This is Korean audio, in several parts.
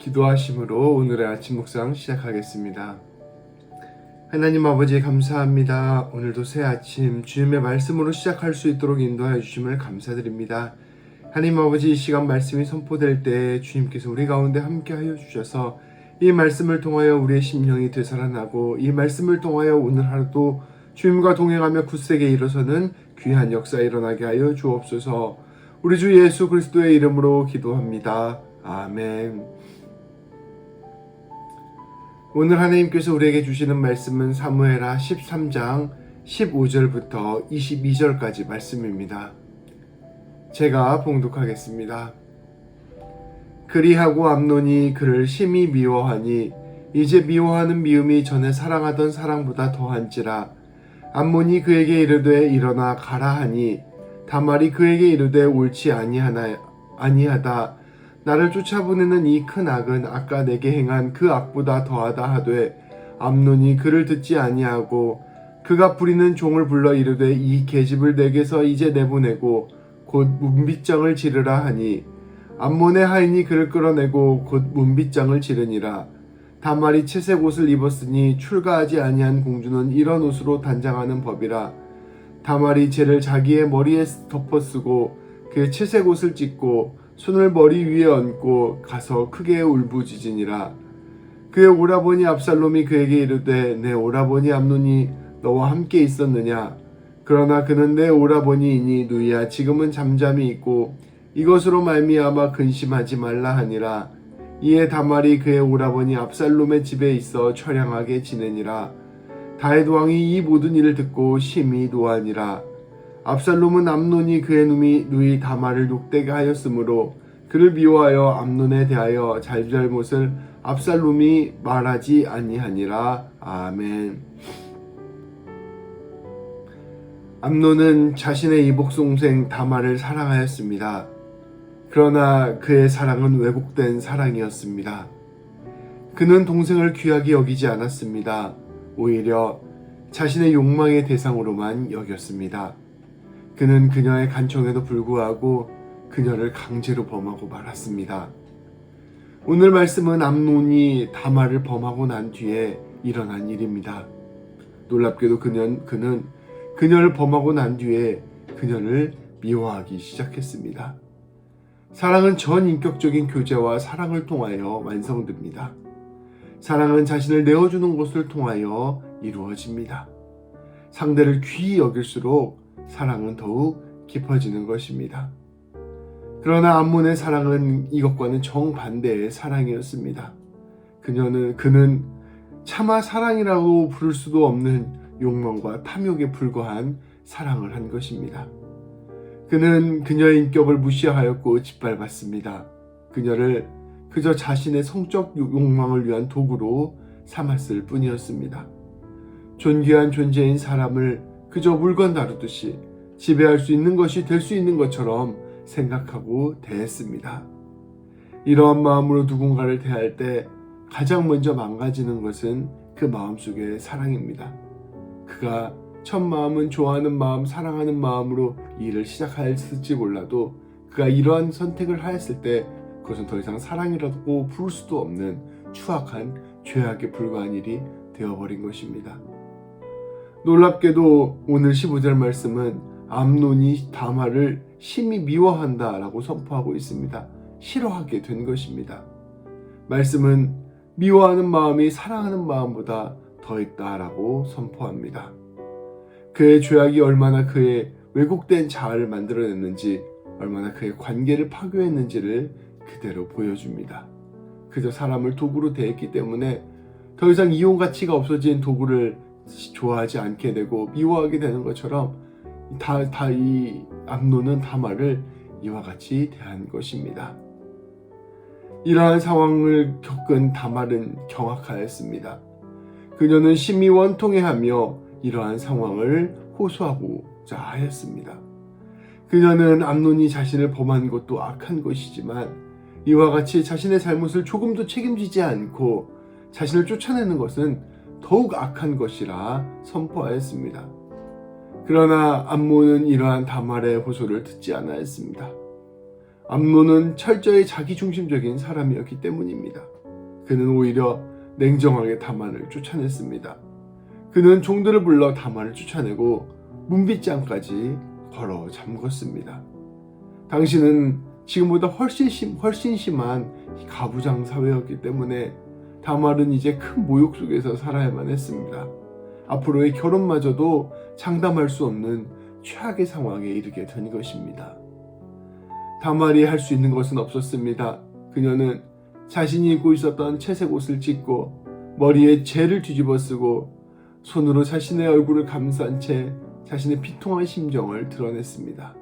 기도하심으로 오늘의 아침 묵상 시작하겠습니다. 하나님 아버지 감사합니다. 오늘도 새 아침 주님의 말씀으로 시작할 수 있도록 인도하여 주심을 감사드립니다. 하나님 아버지, 이 시간 말씀이 선포될 때 주님께서 우리 가운데 함께하여 주셔서 이 말씀을 통하여 우리의 심령이 되살아나고 이 말씀을 통하여 오늘 하루도 주님과 동행하며 굳세게 일어서는 귀한 역사 일어나게 하여 주옵소서. 우리 주 예수 그리스도의 이름으로 기도합니다. 아멘. 오늘 하나님께서 우리에게 주시는 말씀은 사무엘하 13장 15절부터 22절까지 말씀입니다. 제가 봉독하겠습니다. 그리하고 암논이 그를 심히 미워하니 이제 미워하는 미움이 전에 사랑하던 사랑보다 더한지라. 암논이 그에게 이르되 일어나 가라 하니 다말이 그에게 이르되 옳지 아니하다. 나를 쫓아보내는 이 큰 악은 아까 내게 행한 그 악보다 더하다 하되 암논이 그를 듣지 아니하고 그가 부리는 종을 불러 이르되 이 계집을 내게서 이제 내보내고 곧 문빗장을 지르라 하니 암몬의 하인이 그를 끌어내고 곧 문빗장을 지르니라. 다말이 채색 옷을 입었으니 출가하지 아니한 공주는 이런 옷으로 단장하는 법이라. 다말이 쟤를 자기의 머리에 덮어쓰고 그 채색 옷을 찢고 손을 머리 위에 얹고 가서 크게 울부짖으니라. 그의 오라버니 압살롬이 그에게 이르되 내 오라버니 암논이 너와 함께 있었느냐? 그러나 그는 내 오라버니이니 누이야 지금은 잠잠히 있고 이것으로 말미암아 근심하지 말라 하니라. 이에 다말이 그의 오라버니 압살롬의 집에 있어 처량하게 지내니라. 다윗 왕이 이 모든 일을 듣고 심히 노하니라. 압살롬은 암논이 그의 누이 다말을 욕되게 하였으므로 그를 미워하여 암논에 대하여 잘잘못을 압살롬이 말하지 아니하니라. 아멘. 암논은 자신의 이복동생 다말을 사랑하였습니다. 그러나 그의 사랑은 왜곡된 사랑이었습니다. 그는 동생을 귀하게 여기지 않았습니다. 오히려 자신의 욕망의 대상으로만 여겼습니다. 그는 그녀의 간청에도 불구하고 그녀를 강제로 범하고 말았습니다. 오늘 말씀은 암논이 다말을 범하고 난 뒤에 일어난 일입니다. 놀랍게도 그는 그녀를 범하고 난 뒤에 그녀를 미워하기 시작했습니다. 사랑은 전인격적인 교제와 사랑을 통하여 완성됩니다. 사랑은 자신을 내어주는 것을 통하여 이루어집니다. 상대를 귀히 여길수록 사랑은 더욱 깊어지는 것입니다. 그러나 암몬의 사랑은 이것과는 정반대의 사랑이었습니다. 그는 차마 사랑이라고 부를 수도 없는 욕망과 탐욕에 불과한 사랑을 한 것입니다. 그는 그녀의 인격을 무시하였고 짓밟았습니다. 그녀를 그저 자신의 성적 욕망을 위한 도구로 삼았을 뿐이었습니다. 존귀한 존재인 사람을 그저 물건 다루듯이 지배할 수 있는 것이 될 수 있는 것처럼 생각하고 대했습니다. 이러한 마음으로 누군가를 대할 때 가장 먼저 망가지는 것은 그 마음속의 사랑입니다. 그가 첫 마음은 좋아하는 마음, 사랑하는 마음으로 일을 시작했을지 몰라도 그가 이러한 선택을 하였을 때 그것은 더 이상 사랑이라고 부를 수도 없는 추악한 죄악에 불과한 일이 되어버린 것입니다. 놀랍게도 오늘 15절 말씀은 암논이 다말을 심히 미워한다 라고 선포하고 있습니다. 싫어하게 된 것입니다. 말씀은 미워하는 마음이 사랑하는 마음보다 더했다 라고 선포합니다. 그의 죄악이 얼마나 그의 왜곡된 자아를 만들어냈는지, 얼마나 그의 관계를 파괴했는지를 그대로 보여줍니다. 그저 사람을 도구로 대했기 때문에 더 이상 이용 가치가 없어진 도구를 좋아하지 않게 되고 미워하게 되는 것처럼 이 암논은 다말을 이와 같이 대한 것입니다. 이러한 상황을 겪은 다말은 경악하였습니다. 그녀는 심히 원통해하며 이러한 상황을 호소하고자 하였습니다. 그녀는 암논이 자신을 범한 것도 악한 것이지만 이와 같이 자신의 잘못을 조금도 책임지지 않고 자신을 쫓아내는 것은 더욱 악한 것이라 선포하였습니다. 그러나 암몬은 이러한 다말의 호소를 듣지 않았습니다. 암논은 철저히 자기중심적인 사람이었기 때문입니다. 그는 오히려 냉정하게 다만을 쫓아냈습니다. 그는 종들을 불러 다만을 쫓아내고 문빗장까지 걸어 잠궜습니다. 당신은 지금보다 훨씬 심한 가부장 사회였기 때문에 다말은 이제 큰 모욕 속에서 살아야만 했습니다. 앞으로의 결혼마저도 장담할 수 없는 최악의 상황에 이르게 된 것입니다. 다말이 할 수 있는 것은 없었습니다. 그녀는 자신이 입고 있었던 채색 옷을 찢고 머리에 재를 뒤집어 쓰고 손으로 자신의 얼굴을 감싼 채 자신의 비통한 심정을 드러냈습니다.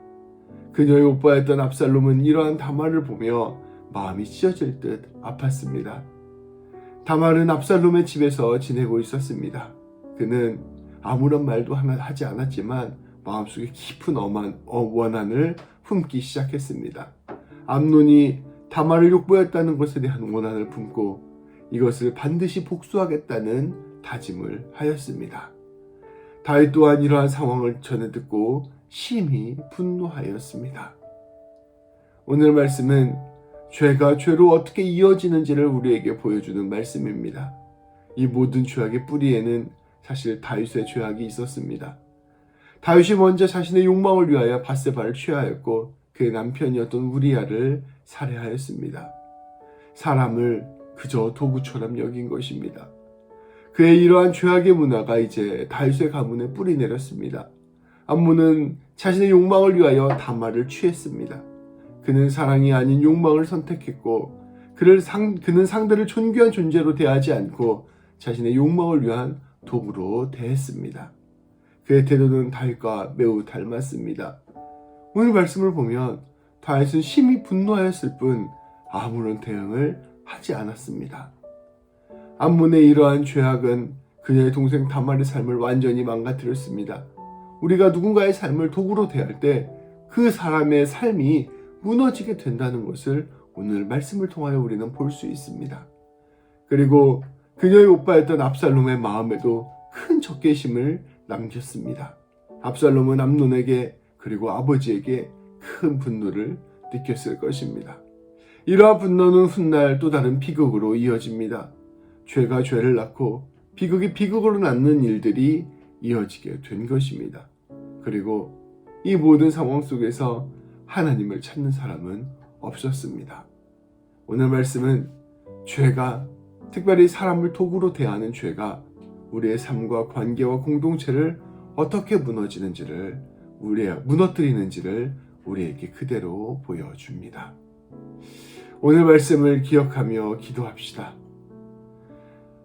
그녀의 오빠였던 압살롬은 이러한 다말을 보며 마음이 찢어질 듯 아팠습니다. 다말은 압살롬의 집에서 지내고 있었습니다. 그는 아무런 말도 하지 않았지만 마음속에 깊은 원한을 품기 시작했습니다. 암논이 다말을 욕보였다는 것에 대한 원한을 품고 이것을 반드시 복수하겠다는 다짐을 하였습니다. 다윗 또한 이러한 상황을 전해 듣고 심히 분노하였습니다. 오늘 말씀은 죄가 죄로 어떻게 이어지는지를 우리에게 보여주는 말씀입니다. 이 모든 죄악의 뿌리에는 사실 다윗의 죄악이 있었습니다. 다윗이 먼저 자신의 욕망을 위하여 밧세바를 취하였고 그의 남편이었던 우리아를 살해하였습니다. 사람을 그저 도구처럼 여긴 것입니다. 그의 이러한 죄악의 문화가 이제 다윗의 가문에 뿌리 내렸습니다. 암몬은 자신의 욕망을 위하여 다말을 취했습니다. 그는 사랑이 아닌 욕망을 선택했고 그는 상대를 존귀한 존재로 대하지 않고 자신의 욕망을 위한 도구로 대했습니다. 그의 태도는 다윗과 매우 닮았습니다. 오늘 말씀을 보면 다윗은 심히 분노하였을 뿐 아무런 대응을 하지 않았습니다. 암몬의 이러한 죄악은 그녀의 동생 다말의 삶을 완전히 망가뜨렸습니다. 우리가 누군가의 삶을 도구로 대할 때 그 사람의 삶이 무너지게 된다는 것을 오늘 말씀을 통하여 우리는 볼 수 있습니다. 그리고 그녀의 오빠였던 압살롬의 마음에도 큰 적개심을 남겼습니다. 압살롬은 암논에게 그리고 아버지에게 큰 분노를 느꼈을 것입니다. 이러한 분노는 훗날 또 다른 비극으로 이어집니다. 죄가 죄를 낳고 비극이 비극으로 낳는 일들이 이어지게 된 것입니다. 그리고 이 모든 상황 속에서 하나님을 찾는 사람은 없었습니다. 오늘 말씀은 죄가, 특별히 사람을 도구로 대하는 죄가 우리의 삶과 관계와 공동체를 어떻게 무너뜨리는지를 우리에게 그대로 보여줍니다. 오늘 말씀을 기억하며 기도합시다.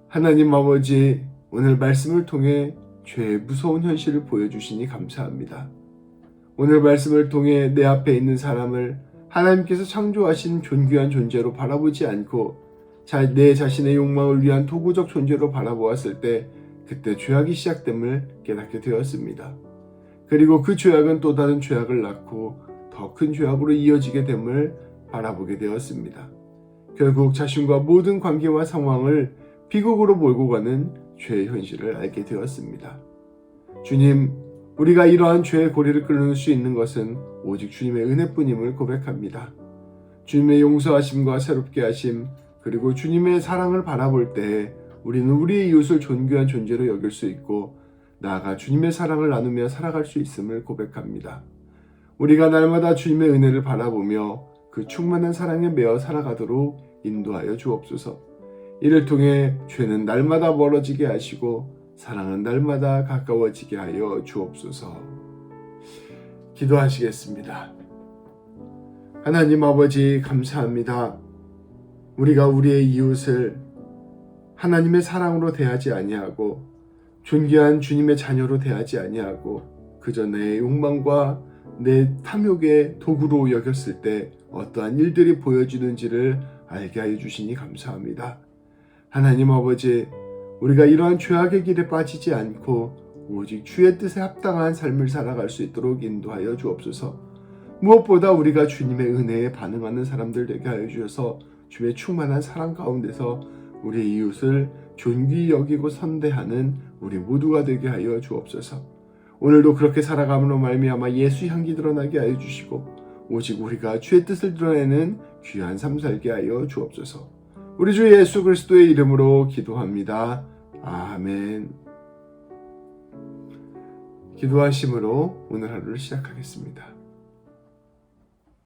하나님 아버지, 오늘 말씀을 통해 죄의 무서운 현실을 보여주시니 감사합니다. 오늘 말씀을 통해 내 앞에 있는 사람을 하나님께서 창조하신 존귀한 존재로 바라보지 않고 내 자신의 욕망을 위한 도구적 존재로 바라보았을 때 그때 죄악이 시작됨을 깨닫게 되었습니다. 그리고 그 죄악은 또 다른 죄악을 낳고 더 큰 죄악으로 이어지게 됨을 바라보게 되었습니다. 결국 자신과 모든 관계와 상황을 비극으로 몰고 가는 죄의 현실을 알게 되었습니다. 주님, 우리가 이러한 죄의 고리를 끊을 수 있는 것은 오직 주님의 은혜뿐임을 고백합니다. 주님의 용서하심과 새롭게 하심, 그리고 주님의 사랑을 바라볼 때 우리는 우리의 이웃을 존귀한 존재로 여길 수 있고 나아가 주님의 사랑을 나누며 살아갈 수 있음을 고백합니다. 우리가 날마다 주님의 은혜를 바라보며 그 충만한 사랑에 매어 살아가도록 인도하여 주옵소서. 이를 통해 죄는 날마다 멀어지게 하시고 사랑은 날마다 가까워지게 하여 주옵소서. 기도하시겠습니다. 하나님 아버지, 감사합니다. 우리가 우리의 이웃을 하나님의 사랑으로 대하지 아니하고 존귀한 주님의 자녀로 대하지 아니하고 그저 내 욕망과 내 탐욕의 도구로 여겼을 때 어떠한 일들이 보여지는지를 알게 하여 주시니 감사합니다. 하나님 아버지, 우리가 이러한 죄악의 길에 빠지지 않고 오직 주의 뜻에 합당한 삶을 살아갈 수 있도록 인도하여 주옵소서. 무엇보다 우리가 주님의 은혜에 반응하는 사람들 되게 하여 주셔서 주의 충만한 사랑 가운데서 우리의 이웃을 존귀히 여기고 선대하는 우리 모두가 되게 하여 주옵소서. 오늘도 그렇게 살아감으로 말미암아 예수 향기 드러나게 하여 주시고 오직 우리가 주의 뜻을 드러내는 귀한 삶 살게 하여 주옵소서. 우리 주 예수 그리스도의 이름으로 기도합니다. 아멘. 기도하심으로 오늘 하루를 시작하겠습니다.